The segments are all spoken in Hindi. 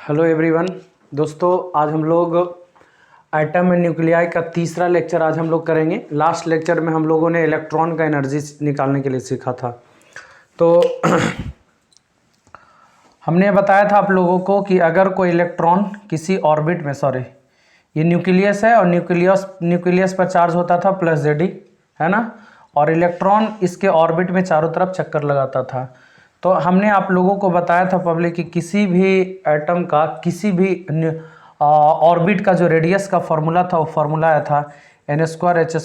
Hello everyone. दोस्तों आज हम लोग एटम एंड न्यूक्लियाई का तीसरा लेक्चर आज हम लोग करेंगे। लास्ट लेक्चर में हम लोगों ने इलेक्ट्रॉन का एनर्जी निकालने के लिए सीखा था। तो हमने बताया था आप लोगों को कि अगर कोई इलेक्ट्रॉन किसी ऑर्बिट में, सॉरी ये न्यूक्लियस है और न्यूक्लियस पर चार्ज होता था प्लस जेडी, है ना, और इलेक्ट्रॉन इसके ऑर्बिट में चारों तरफ चक्कर लगाता था। तो हमने आप लोगों को बताया था पब्लिक कि किसी भी एटम का किसी भी ऑर्बिट का जो रेडियस का फॉर्मूला था वो फॉर्मूला आया था n²h² /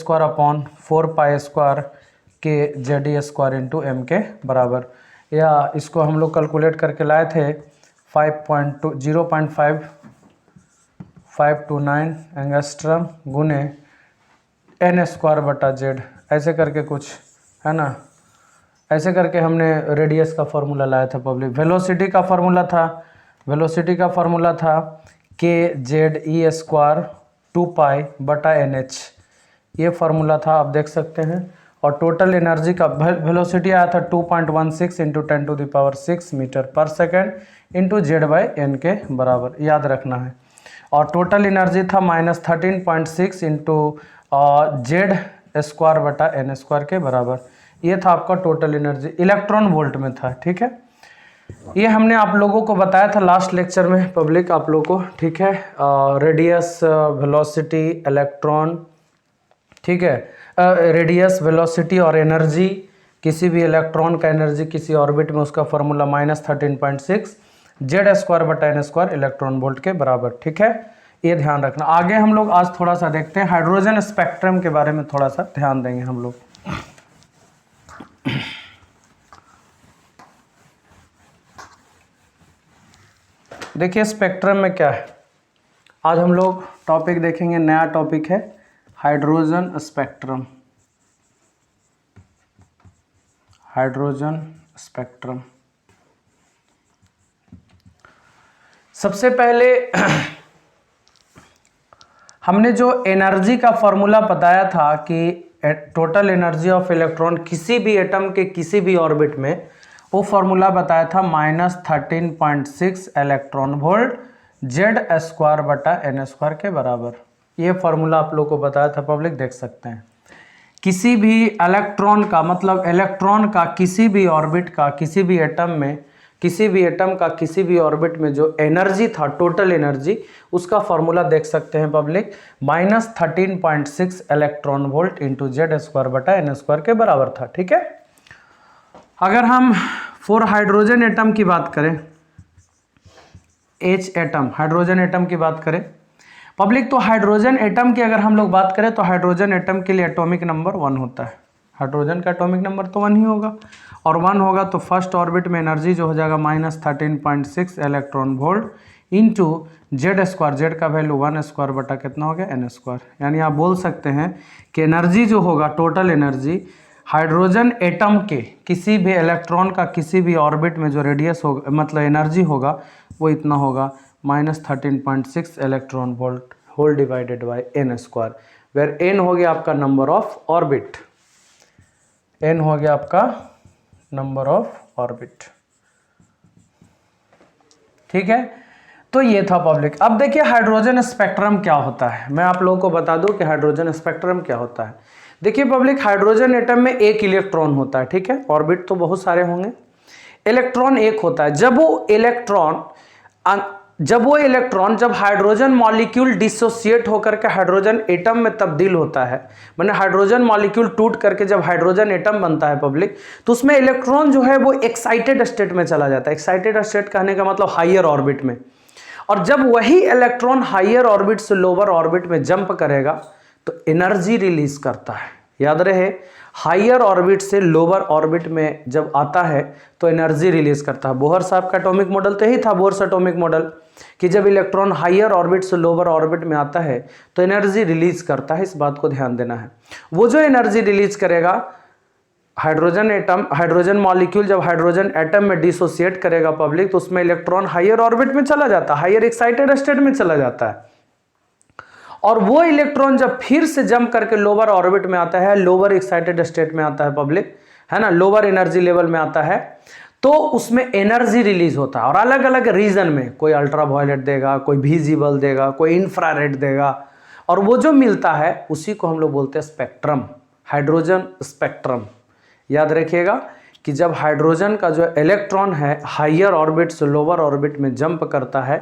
4π² के ZD² इंटू एम के बराबर, या इसको हम लोग कैलकुलेट करके लाए थे 0.529 एंगस्ट्रम गुने n²/z, ऐसे करके कुछ है ना, ऐसे करके हमने रेडियस का फॉर्मूला लाया था पब्लिक। वेलोसिटी का फॉर्मूला था kZe² 2π/nh, ये फार्मूला था, आप देख सकते हैं। और टोटल एनर्जी का वेलोसिटी आया था 2.16 × 10⁶ मीटर पर सेकेंड इंटू Z/n के बराबर, याद रखना है। और टोटल एनर्जी था -13.6 इंटू Z²/n² के बराबर, ये था आपका टोटल एनर्जी, इलेक्ट्रॉन वोल्ट में था। ठीक है, ये हमने आप लोगों को बताया था लास्ट लेक्चर में पब्लिक, आप लोगों को, ठीक है। रेडियस, वेलोसिटी, इलेक्ट्रॉन, ठीक है, रेडियस, वेलोसिटी और एनर्जी, किसी भी इलेक्ट्रॉन का एनर्जी किसी ऑर्बिट में, उसका फॉर्मूला -13.6 Z²/n² इलेक्ट्रॉन वोल्ट के बराबर। ठीक है, ये ध्यान रखना। आगे हम लोग आज थोड़ा सा देखते हैं हाइड्रोजन स्पेक्ट्रम के बारे में, थोड़ा सा ध्यान देंगे हम लोग। देखिए स्पेक्ट्रम में क्या है, आज हम लोग टॉपिक देखेंगे, नया टॉपिक है हाइड्रोजन स्पेक्ट्रम। हाइड्रोजन स्पेक्ट्रम सबसे पहले हमने जो एनर्जी का फॉर्मूला बताया था कि टोटल एनर्जी ऑफ इलेक्ट्रॉन किसी भी एटम के किसी भी ऑर्बिट में, वो फॉर्मूला बताया था -13.6 इलेक्ट्रॉन वोल्ट Z²/n² के बराबर। ये फॉर्मूला आप लोग को बताया था पब्लिक, देख सकते हैं। किसी भी इलेक्ट्रॉन का मतलब इलेक्ट्रॉन का किसी भी ऑर्बिट का किसी भी एटम में, किसी भी एटम का किसी भी ऑर्बिट में जो एनर्जी था, टोटल एनर्जी, उसका फॉर्मूला देख सकते हैं public, -13.6 electron volt into Z²/n² के बराबर था। ठीक है, अगर हम फॉर हाइड्रोजन एटम की बात करें, H एटम, हाइड्रोजन एटम की बात करें पब्लिक, तो हाइड्रोजन एटम की अगर हम लोग बात करें तो हाइड्रोजन एटम के लिए एटॉमिक नंबर 1 होता है। हाइड्रोजन का एटॉमिक नंबर तो 1 ही होगा, और 1 होगा तो फर्स्ट ऑर्बिट में एनर्जी जो हो जाएगा -13.6 electron volt into Z², Z का वैल्यू 1² बटा कितना हो गया n²। यानी आप बोल सकते हैं कि एनर्जी जो होगा, टोटल एनर्जी हाइड्रोजन एटम के किसी भी इलेक्ट्रॉन का किसी भी ऑर्बिट में जो रेडियस होगा, मतलब एनर्जी होगा, वो इतना होगा -13.6 electron volt whole divided by n², where n हो गया आपका नंबर ऑफ ऑर्बिट, n हो गया आपका नंबर ऑफ ऑर्बिट। ठीक है, तो ये था पब्लिक। अब देखिए हाइड्रोजन स्पेक्ट्रम क्या होता है, मैं आप लोगों को बता दूं कि हाइड्रोजन स्पेक्ट्रम क्या होता है। देखिए पब्लिक, हाइड्रोजन एटम में एक इलेक्ट्रॉन होता है, ठीक है, ऑर्बिट तो बहुत सारे होंगे, इलेक्ट्रॉन एक होता है। जब जब हाइड्रोजन मॉलिक्यूल डिसोसिएट होकर के हाइड्रोजन एटम में तब्दील होता है, माने हाइड्रोजन मॉलिक्यूल टूट करके जब हाइड्रोजन एटम बनता है पब्लिक, तो उसमें इलेक्ट्रॉन जो है वो एक्साइटेड स्टेट में चला जाता है। एक्साइटेड स्टेट कहने का मतलब हायर ऑर्बिट में, और जब वही इलेक्ट्रॉन हायर ऑर्बिट से लोअर ऑर्बिट में जंप करेगा तो एनर्जी रिलीज करता है। याद रहे, हायर ऑर्बिट से लोअर ऑर्बिट में जब आता है तो एनर्जी रिलीज करता है। बोहर साहब का एटॉमिक मॉडल तो यही था, बोहर्स एटॉमिक मॉडल, कि जब इलेक्ट्रॉन हायर ऑर्बिट से लोअर ऑर्बिट में आता है तो एनर्जी रिलीज करता है। इस बात को ध्यान देना है। वो जो एनर्जी रिलीज करेगा हाइड्रोजन मॉलिक्यूल जब हाइड्रोजन एटम में डिसोसिएट करेगा पब्लिक, तो उसमें इलेक्ट्रॉन हायर ऑर्बिट में चला जाता है, हायर एक्साइटेड स्टेट में चला जाता है। और वो इलेक्ट्रॉन जब फिर से जंप करके लोअर ऑर्बिट में आता है, लोअर एक्साइटेड स्टेट में आता है पब्लिक, है ना, लोअर एनर्जी लेवल में आता है, तो उसमें एनर्जी रिलीज होता है और अलग अलग रीजन में, कोई अल्ट्रावायलेट देगा, कोई विजिबल देगा, कोई इंफ्रारेड देगा, और वो जो मिलता है उसी को हम लोग बोलते हैं स्पेक्ट्रम, हाइड्रोजन स्पेक्ट्रम। याद रखिएगा कि जब हाइड्रोजन का जो इलेक्ट्रॉन है हायर ऑर्बिट से लोअर ऑर्बिट में जंप करता है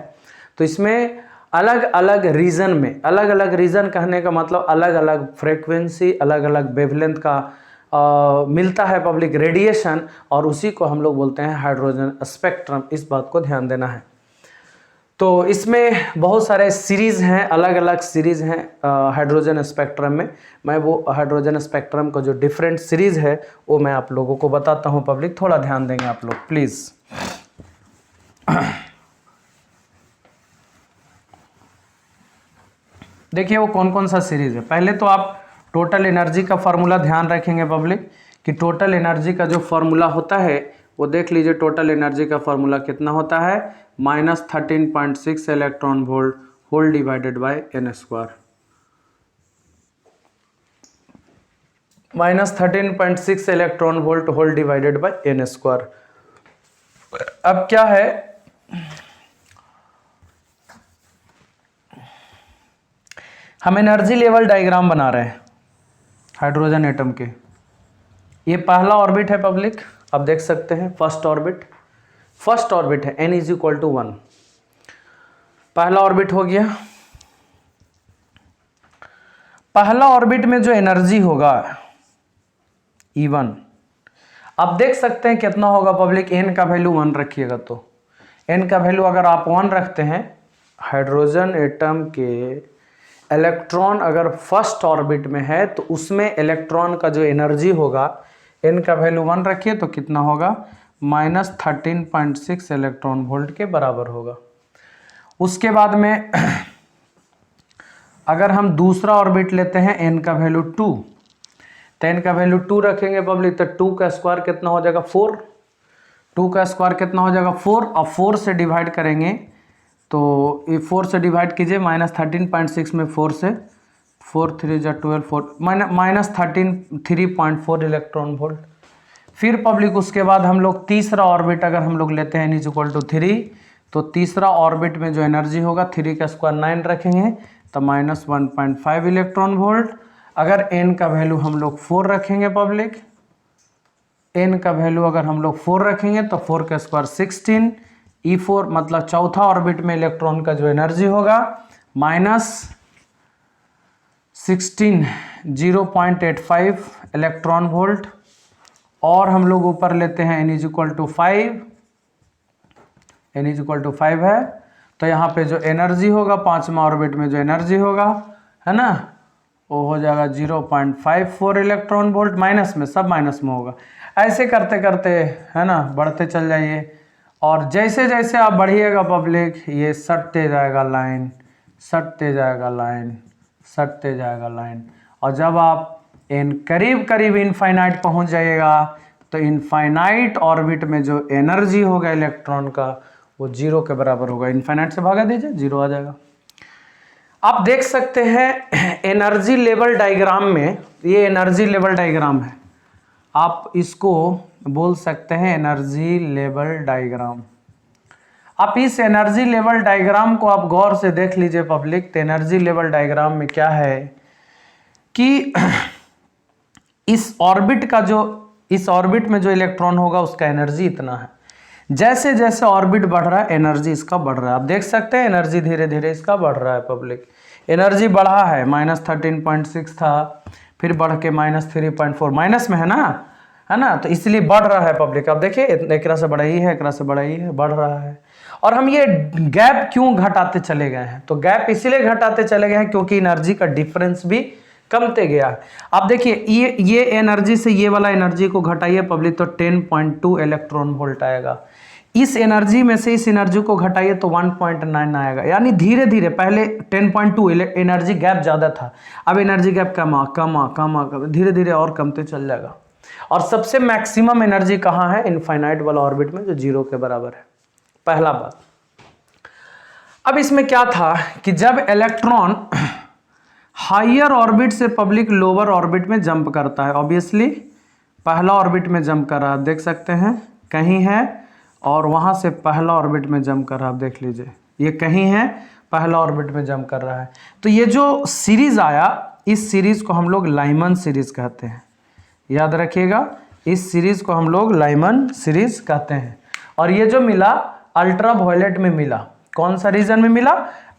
तो इसमें अलग अलग रीजन में, अलग अलग रीजन कहने का मतलब अलग अलग फ्रीक्वेंसी, अलग अलग वेवलेंथ का मिलता है पब्लिक रेडिएशन, और उसी को हम लोग बोलते हैं हाइड्रोजन स्पेक्ट्रम। इस बात को ध्यान देना है। तो इसमें बहुत सारे सीरीज हैं, अलग अलग सीरीज हैं हाइड्रोजन स्पेक्ट्रम में। मैं वो हाइड्रोजन स्पेक्ट्रम का जो डिफरेंट सीरीज है वो मैं आप लोगों को बताता हूँ पब्लिक, थोड़ा ध्यान देंगे आप लोग प्लीज़। देखिए वो कौन कौन सा सीरीज है। पहले तो आप टोटल एनर्जी का फार्मूला ध्यान रखेंगे पब्लिक कि टोटल एनर्जी का जो फार्मूला होता है वो देख लीजिए। टोटल एनर्जी का फार्मूला कितना होता है, -13.6 electron volt whole divided by n square. -13.6 electron volt whole divided by n square. अब क्या है, हम एनर्जी लेवल डायग्राम बना रहे हैं हाइड्रोजन एटम के। ये पहला ऑर्बिट है पब्लिक, आप देख सकते हैं फर्स्ट ऑर्बिट है n = 1। पहला ऑर्बिट हो गया। पहला ऑर्बिट में जो एनर्जी होगा E1, आप देख सकते हैं कितना होगा पब्लिक, n का वैल्यू 1 रखिएगा तो n का वैल्यू अगर आप 1 रखते हैं, हाइड्रोजन एटम के इलेक्ट्रॉन अगर फर्स्ट ऑर्बिट में है तो उसमें इलेक्ट्रॉन का जो एनर्जी होगा n का वैल्यू 1 रखिए तो कितना होगा, -13.6 इलेक्ट्रॉन वोल्ट के बराबर होगा। उसके बाद में अगर हम दूसरा ऑर्बिट लेते हैं n का वैल्यू 2, तो n का वैल्यू 2 रखेंगे पब्लिक, तो 2 का स्क्वायर कितना हो जाएगा 4। 2 का स्क्वायर कितना हो जाएगा 4, और 4 से डिवाइड करेंगे तो ये 4 से डिवाइड कीजिए, -13.6 में 4 से 4 3 जा 12 -3.4 इलेक्ट्रॉन वोल्ट। फिर पब्लिक उसके बाद हम लोग तीसरा ऑर्बिट अगर हम लोग लेते हैं n = 3, तो तीसरा ऑर्बिट में जो एनर्जी होगा 3 का स्क्वायर 9 रखेंगे तो -1.5 इलेक्ट्रॉन वोल्ट। अगर n का वैल्यू हम लोग 4 रखेंगे पब्लिक, n का वैल्यू अगर हम लोग 4 रखेंगे तो 4 का स्क्वायर 16, E4 मतलब चौथा ऑर्बिट में इलेक्ट्रॉन का जो एनर्जी होगा -16 0.85 इलेक्ट्रॉन वोल्ट। और हम लोग ऊपर लेते हैं n = 5 है, तो यहाँ पे जो एनर्जी होगा पांचवा ऑर्बिट में जो एनर्जी होगा है ना, वो हो जाएगा 0.54 इलेक्ट्रॉन वोल्ट। माइनस में, सब माइनस में होगा। ऐसे करते करते है ना बढ़ते चल जाइए, और जैसे जैसे आप बढ़िएगा पब्लिक ये सटते जाएगा लाइन, सटते जाएगा लाइन, सटते जाएगा लाइन, और जब आप करीब करीब इनफाइनाइट पहुंच जाइएगा तो इनफाइनाइट ऑर्बिट में जो एनर्जी होगा इलेक्ट्रॉन का वो 0 के बराबर होगा। इनफाइनाइट से भागा दीजिए, 0 आ जाएगा। आप देख सकते हैं एनर्जी लेवल डायग्राम में, ये एनर्जी लेवल डायग्राम है, आप इसको बोल सकते हैं एनर्जी लेवल डायग्राम। आप इस एनर्जी लेवल डायग्राम को आप गौर से देख लीजिए पब्लिक। तो एनर्जी लेवल डायग्राम में क्या है कि इस ऑर्बिट का जो, इस ऑर्बिट में जो इलेक्ट्रॉन होगा उसका एनर्जी इतना है। जैसे जैसे ऑर्बिट बढ़ रहा है एनर्जी इसका बढ़ रहा है। आप देख सकते हैं एनर्जी धीरे धीरे इसका बढ़ रहा है पब्लिक। एनर्जी बढ़ा है, -13.6 था, फिर बढ़ के -3.4, माइनस में है ना, तो इसलिए बढ़ रहा है पब्लिक। अब देखिए एक से बड़ा ही है, एक से बड़ा ही है, बढ़ रहा है। और हम ये गैप क्यों घटाते चले गए हैं, तो गैप इसलिए घटाते चले गए हैं क्योंकि एनर्जी का डिफरेंस भी कमते गया है। आप देखिए ये एनर्जी से ये वाला एनर्जी को घटाइए पब्लिक तो 10.2 इलेक्ट्रॉन वोल्ट आएगा। इस एनर्जी में से इस एनर्जी को घटाइए तो 1.9 आएगा। यानी धीरे धीरे पहले 10.2 एनर्जी गैप ज़्यादा था, अब एनर्जी गैप कम धीरे धीरे और कमते चल जाएगा। और सबसे मैक्सिमम एनर्जी कहाँ है, इनफाइनाइट वाला ऑर्बिट में जो 0 के बराबर है। पहला बात। अब इसमें क्या था कि जब इलेक्ट्रॉन हायर ऑर्बिट से पब्लिक लोअर ऑर्बिट में जंप करता है, ऑब्वियसली पहला ऑर्बिट में जंप कर रहा है, देख सकते हैं कहीं है और वहाँ से पहला ऑर्बिट में जंप कर रहा है। आप देख लीजिए ये कहीं है, पहला ऑर्बिट में जंप कर रहा है। तो ये जो सीरीज आया, इस सीरीज को हम लोग लाइमन सीरीज कहते हैं। याद रखिएगा, इस सीरीज को हम लोग लाइमन सीरीज कहते हैं। और ये जो मिला अल्ट्रा वायलेट में मिला, कौन सा रीजन में मिला?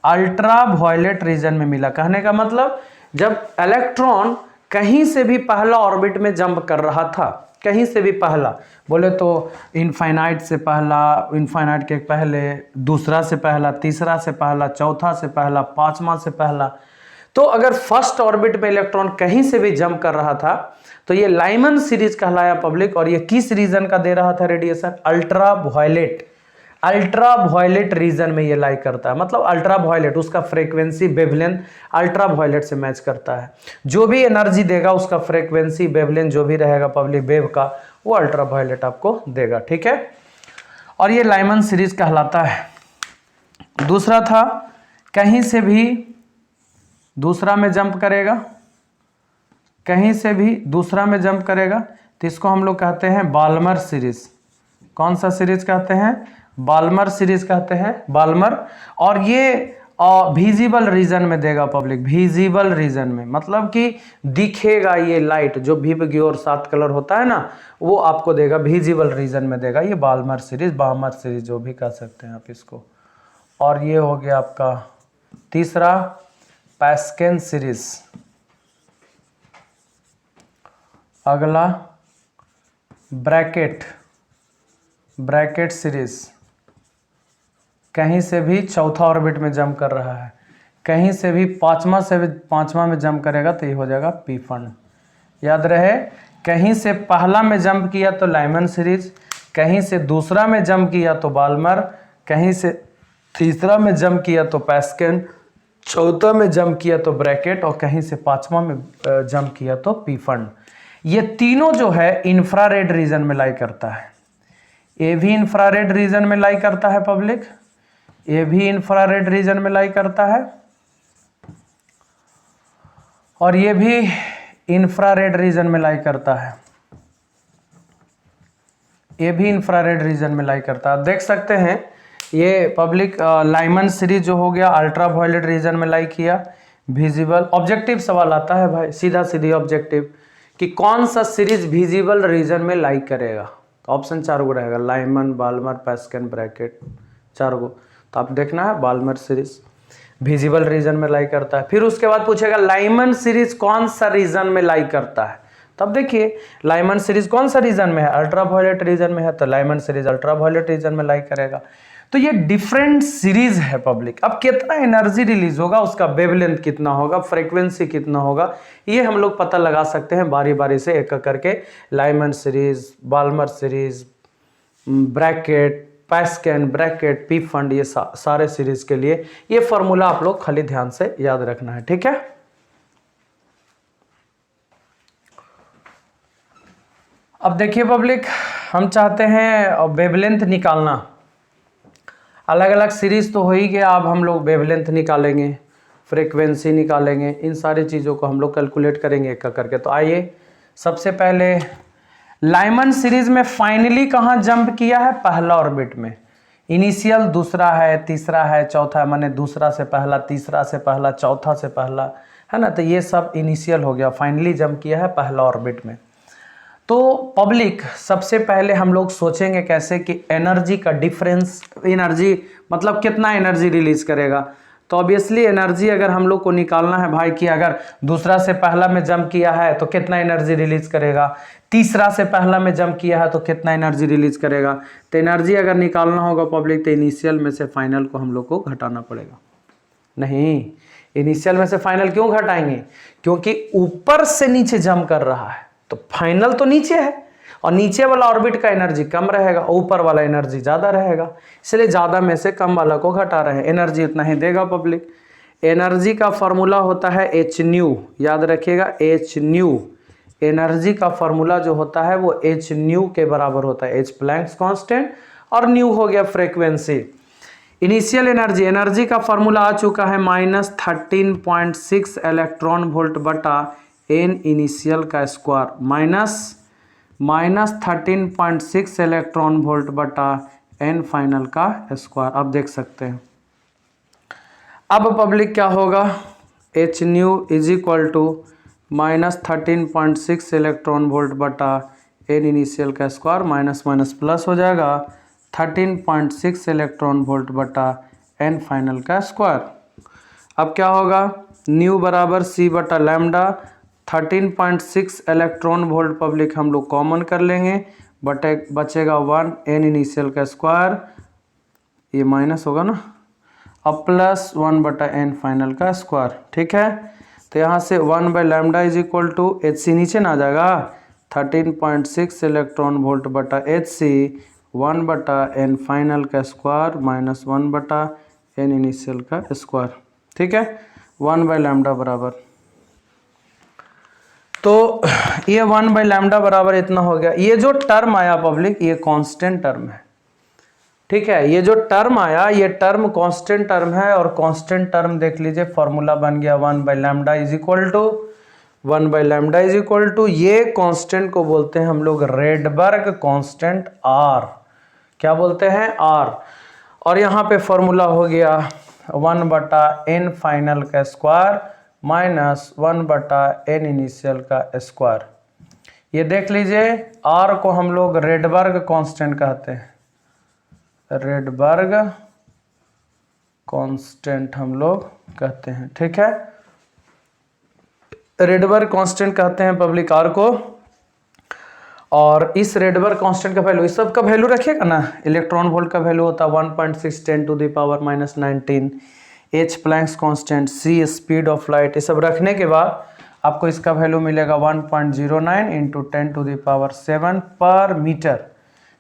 अल्ट्रा वायलेट रीजन में मिला। कहने का मतलब जब इलेक्ट्रॉन कहीं से भी पहला ऑर्बिट में जंप कर रहा था, कहीं से भी पहला, बोले तो इनफाइनाइट से पहला, इनफाइनाइट के पहले, दूसरा से पहला, तीसरा से पहला, चौथा से पहला, पांचवा से पहला, तो अगर फर्स्ट ऑर्बिट में इलेक्ट्रॉन कहीं से भी जंप कर रहा था तो ये लाइमन सीरीज कहलाया पब्लिक। और ये किस रीजन का दे रहा था radiation? Ultraviolet. Ultraviolet region में ये लाई करता है, मतलब अल्ट्रा वायलेट, उसका फ्रीक्वेंसी वेवलेंथ अल्ट्रा वायलेट से मैच करता है। जो भी एनर्जी देगा उसका फ्रीक्वेंसी वेवलेंथ जो भी रहेगा पब्लिक वेव का, वो अल्ट्रा वायलेट आपको देगा। ठीक है, और ये लाइमन सीरीज कहलाता है। दूसरा था कहीं से भी दूसरा में जंप करेगा, कहीं से भी दूसरा में जंप करेगा, तो इसको हम लोग कहते हैं बाल्मर सीरीज। कौन सा सीरीज कहते हैं? बाल्मर सीरीज कहते हैं, बाल्मर। और ये विजिबल रीजन में देगा पब्लिक, विजिबल रीजन में, मतलब कि दिखेगा ये लाइट जो विव और 7 कलर होता है ना, वो आपको देगा, विजिबल रीजन में देगा। ये बाल्मर सीरीज, बाल्मर सीरीज जो भी कह सकते हैं आप इसको। और ये हो गया आपका तीसरा पैस्केन सीरीज। अगला ब्रैकेट, ब्रैकेट सीरीज, कहीं से भी चौथा ऑर्बिट में जंप कर रहा है, कहीं से भी पांचवा में जंप करेगा तो ये हो जाएगा पी फंड। याद रहे, कहीं से पहला में जंप किया तो लाइमन सीरीज, कहीं से दूसरा में जंप किया तो बाल्मर, कहीं से तीसरा में जंप किया तो पैस्केन, चौथा में जंप किया तो ब्रैकेट, और कहीं से पांचवा में जंप किया तो पी फंड। ये तीनों जो है इंफ्रारेड रीजन में लाई करता है। ये भी इंफ्रारेड रीजन में लाई करता है पब्लिक, ये भी इंफ्रारेड रीजन में लाई करता है, और ये भी इंफ्रारेड रीजन में लाई करता है, ये भी इंफ्रारेड रीजन में लाई करता है। आप देख सकते हैं ये पब्लिक लाइमन सीरीज जो हो गया अल्ट्रा वायलेट रीजन में लाई किया, विजिबल। ऑब्जेक्टिव सवाल आता है भाई, सीधा सीधी ऑब्जेक्टिव, कि कौन सा सीरीज विजिबल रीजन में लाई करेगा। ऑप्शन 4 गो रहेगा, लाइमन, बाल्मर, पैस्केन, ब्रैकेट, 4 गो। तो आप देखना है बाल्मर सीरीज विजिबल रीजन में लाई करता है। फिर उसके बाद पूछेगा लाइमन सीरीज कौन सा रीजन में लाई करता है। तब देखिए लाइमन सीरीज कौन सा रीजन में है? अल्ट्रा वायलेट रीजन में है, तो Lyman series ultraviolet region में लाई करेगा। तो ये डिफरेंट सीरीज है पब्लिक। अब कितना एनर्जी रिलीज होगा, उसका वेवलेंथ कितना होगा, फ्रीक्वेंसी कितना होगा, ये हम लोग पता लगा सकते हैं बारी बारी से एक करके। Lyman series, Balmer series, Brackett, Paschen, Brackett, Pfund, ये सारे सीरीज के लिए ये फॉर्मूला आप लोग खाली ध्यान से याद रखना है। ठीक है, अब देखिए पब्लिक, हम चाहते हैं वेवलेंथ निकालना। अलग अलग सीरीज तो हो ही गया, अब हम लोग वेवलेंथ निकालेंगे, फ्रीक्वेंसी निकालेंगे, इन सारी चीज़ों को हम लोग कैलकुलेट करेंगे एक करके। तो आइए सबसे पहले लाइमन सीरीज में फाइनली कहाँ जंप किया है? पहला ऑर्बिट में। इनिशियल दूसरा है, तीसरा है, चौथा है, माने दूसरा से पहला, तीसरा से पहला, चौथा से पहला, है ना। तो ये सब इनिशियल हो गया, फाइनली जंप किया है पहला ऑर्बिट में। तो पब्लिक सबसे पहले हम लोग सोचेंगे कैसे कि एनर्जी का डिफरेंस, एनर्जी मतलब कितना एनर्जी रिलीज करेगा। तो ऑब्वियसली एनर्जी अगर हम लोग को निकालना है भाई कि अगर दूसरा से पहला में जंप किया है तो कितना एनर्जी रिलीज करेगा, तीसरा से पहला में जंप किया है तो कितना एनर्जी रिलीज करेगा। तो एनर्जी अगर निकालना होगा पब्लिक तो इनिशियल में से फाइनल को हम लोग को घटाना पड़ेगा। नहीं, इनिशियल में से फाइनल क्यों घटाएंगे? क्योंकि ऊपर से नीचे जंप कर रहा है तो फाइनल तो नीचे है, और नीचे वाला ऑर्बिट का एनर्जी कम रहेगा, ऊपर वाला एनर्जी ज़्यादा रहेगा, इसलिए ज़्यादा में से कम वाला को घटा रहे हैं। एनर्जी इतना ही देगा पब्लिक। एनर्जी का फॉर्मूला होता है एच न्यू, याद रखिएगा एच न्यू। एनर्जी का फॉर्मूला जो होता है वो एच न्यू के बराबर होता है, एच प्लैंक्स कांस्टेंट, और न्यू हो गया फ्रीक्वेंसी। इनिशियल एनर्जी, एनर्जी का फॉर्मूला आ चुका है -13.6 इलेक्ट्रॉन वोल्ट बटा एन इनिशियल का स्क्वायर, -13.6 इलेक्ट्रॉन वोल्ट बटा n फाइनल का स्क्वायर। अब देख सकते हैं, अब पब्लिक क्या होगा, H nu is equal to -13.6 electron volt बटा n इनिशियल का स्क्वायर, माइनस माइनस प्लस हो जाएगा 13.6 इलेक्ट्रॉन वोल्ट बटा n फाइनल का स्क्वायर। अब क्या होगा, न्यू बराबर c बटा लैम्डा, 13.6 इलेक्ट्रॉन वोल्ट पब्लिक हम लोग कॉमन कर लेंगे, बचेगा 1 n इनिशियल का स्क्वायर, ये माइनस होगा ना, अब प्लस 1 बटा n फाइनल का स्क्वायर। ठीक है, तो यहाँ से 1 by lambda is equal to H C नीचे ना आ जाएगा, 13.6 इलेक्ट्रॉन वोल्ट बटा एच सी, 1 बटा n फाइनल का स्क्वायर माइनस 1 बटा n इनिशियल का स्क्वायर। ठीक है, 1 बाई लैम्डा बराबर, तो ये 1 बाई लैम्डा बराबर इतना हो गया। ये जो टर्म आया पब्लिक, ये कांस्टेंट टर्म है। ठीक है, ये जो टर्म आया, ये टर्म कांस्टेंट टर्म है, और कांस्टेंट टर्म देख लीजिए, फॉर्मूला बन गया 1 by lambda is equal to 1 by lambda is equal to, ये कांस्टेंट को बोलते हैं हम लोग रेडबर्ग कांस्टेंट आर। क्या बोलते हैं, आर। और यहाँ पे फॉर्मूला हो गया 1 बटा n फाइनल का स्क्वायर माइनस 1 बटा n इनिशियल का स्क्वायर। ये देख लीजिए, आर को हम लोग रेडबर्ग कांस्टेंट कहते हैं, रेडबर्ग कांस्टेंट हम लोग कहते हैं। ठीक है, रेडबर्ग कांस्टेंट कहते हैं पब्लिक आर को, और इस रेडबर्ग कांस्टेंट का वैल्यू, इस सब का वैल्यू रखिएगा ना, इलेक्ट्रॉन वोल्ट का वैल्यू होता है 1.6 10 to the power minus 19, H Planck's constant, C speed of light, ये सब रखने के बाद आपको इसका वैल्यू मिलेगा 1.09 इंटू 10 टू द पावर 7 पर मीटर।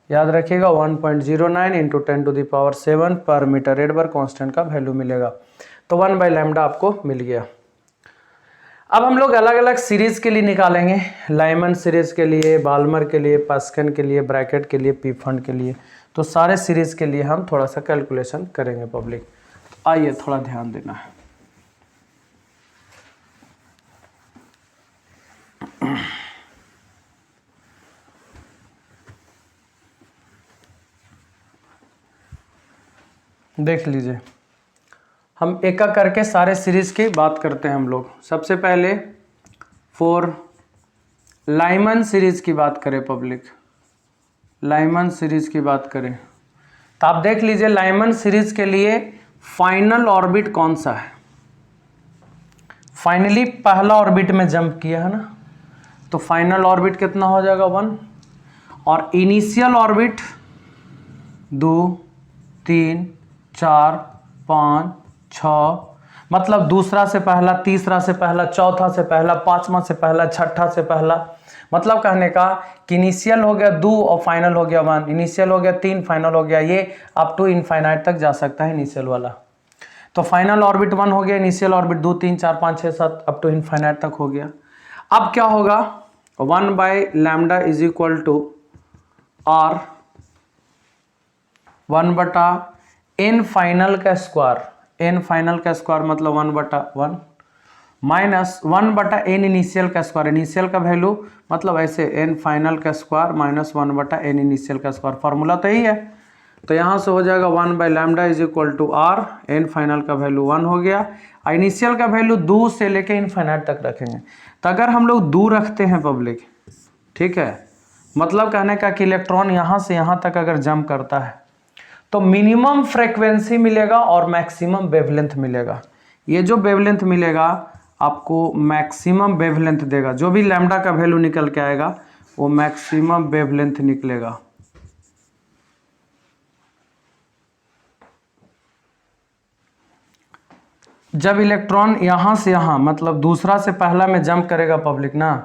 याद रखिएगा 1.09 इंटू 10 टू द पावर 7 पर मीटर रेडबर्ग कांस्टेंट का वैल्यू मिलेगा। तो 1 बाई लैम्डा आपको मिल गया। अब हम लोग अलग अलग सीरीज के लिए निकालेंगे, लाइमन सीरीज के लिए, बाल्मर के लिए, पास्कन के लिए, ब्रैकेट के लिए, पीफंड के लिए, तो सारे सीरीज के लिए हम थोड़ा सा कैलकुलेशन करेंगे पब्लिक। आइए थोड़ा ध्यान देना है। देख लीजिए, हम एक एक करके सारे सीरीज की बात करते हैं हम लोग। सबसे पहले फॉर लाइमन सीरीज की बात करें पब्लिक, लाइमन सीरीज की बात करें तो आप देख लीजिए, लाइमन सीरीज के लिए फाइनल ऑर्बिट कौन सा है, फाइनली पहला ऑर्बिट में जंप किया है ना, तो फाइनल ऑर्बिट कितना हो जाएगा 1, और इनिशियल ऑर्बिट 2 3 4 5 6, मतलब दूसरा से पहला, तीसरा से पहला, चौथा से पहला, पांचवा से पहला, छठा से पहला, मतलब कहने का कि इनिशियल हो गया 2 और फाइनल हो गया 1, इनिशियल हो गया 3, फाइनल हो गया, ये अप टू इनफाइनाइट तक जा सकता है इनिशियल वाला। तो फाइनल ऑर्बिट 1 हो गया, initial orbit 2 3 4 5 6 7 up to infinite तक हो गया। अब क्या होगा, 1 by lambda is equal to R 1 बटा n फाइनल का स्क्वायर, n फाइनल का स्क्वायर मतलब 1 बटा 1 माइनस 1 बटा n इनिशियल का स्क्वायर, इनिशियल का वैल्यू मतलब ऐसे n फाइनल का स्क्वायर माइनस 1 बटा n इनिशियल का स्क्वायर, फार्मूला तो यही है। तो यहाँ से हो जाएगा 1 by lambda is equal to R, n final का वैल्यू 1 हो गया, इनिशियल का वैल्यू 2 से लेके इनफाइनाइट तक रखेंगे। तो अगर हम लोग 2 रखते हैं पब्लिक, ठीक है, मतलब कहने का कि इलेक्ट्रॉन यहाँ से यहाँ तक अगर जंप करता है तो मिनिमम फ्रीक्वेंसी मिलेगा और मैक्सिमम वेवलेंथ मिलेगा। ये जो वेवलेंथ मिलेगा आपको मैक्सिमम वेवलेंथ देगा, जो भी लैम्डा का वैल्यू निकल के आएगा वो मैक्सिमम वेवलेंथ निकलेगा। जब इलेक्ट्रॉन यहाँ से यहाँ मतलब दूसरा से पहला में जंप करेगा पब्लिक ना,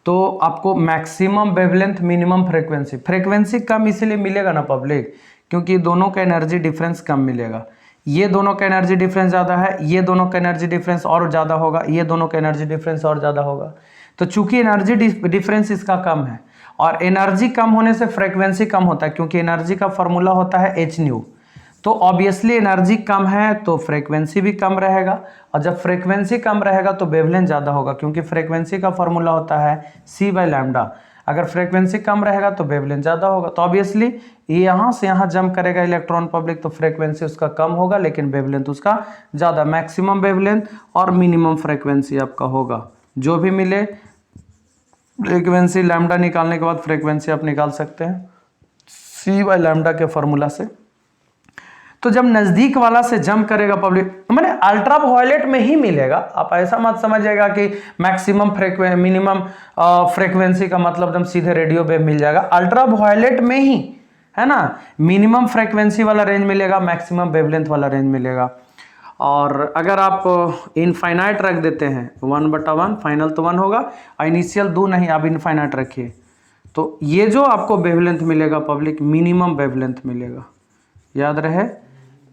तो आपको maximum wavelength minimum frequency, frequency कम इसीलिए मिलेगा ना पब्लिक, क्योंकि दोनों का एनर्जी डिफरेंस कम मिलेगा। ये दोनों का एनर्जी डिफरेंस ज़्यादा है, ये दोनों का एनर्जी डिफरेंस और ज़्यादा होगा, ये दोनों का एनर्जी डिफरेंस और ज़्यादा होगा। तो चूंकि एनर्जी डिफरेंस इसका कम है और एनर्जी कम होने से फ्रीक्वेंसी कम होता है, क्योंकि एनर्जी का फॉर्मूला होता है एच न्यू। तो ऑब्वियसली एनर्जी कम है तो फ्रीक्वेंसी भी कम रहेगा, और जब फ्रीक्वेंसी कम रहेगा तो वेवलेंथ ज़्यादा होगा, क्योंकि फ्रीक्वेंसी का फॉर्मूला होता है सी बाई लैम्डा। अगर फ्रीक्वेंसी कम रहेगा तो वेवलेंथ ज़्यादा होगा। तो ऑब्वियसली ये यहाँ से यहाँ जंप करेगा इलेक्ट्रॉन पब्लिक, तो फ्रीक्वेंसी उसका कम होगा लेकिन वेवलेंथ उसका ज़्यादा। मैक्सिमम वेवलेंथ और मिनिमम फ्रीक्वेंसी आपका होगा, जो भी मिले फ्रीक्वेंसी लैम्डा निकालने के बाद फ्रीक्वेंसी आप निकाल सकते हैं c/λ के फॉर्मूला से। तो जब नज़दीक वाला से जंप करेगा पब्लिक, मैंने अल्ट्रा वायलेट में ही मिलेगा, आप ऐसा मत समझिएगा कि मैक्सिमम मिनिमम फ्रीक्वेंसी का मतलब एकदम सीधे रेडियो वेव मिल जाएगा। अल्ट्रा वायलेट में ही है ना मिनिमम फ्रीक्वेंसी वाला रेंज मिलेगा, मैक्सिमम वेवलेंथ वाला रेंज मिलेगा। और अगर आप इनफाइनाइट रख देते हैं 1/1, फाइनल तो 1 होगा, इनिशियल 2 नहीं, आप इनफाइनाइट रखिए, तो ये जो आपको वेवलेंथ मिलेगा पब्लिक मिनिमम वेवलेंथ मिलेगा। याद रहे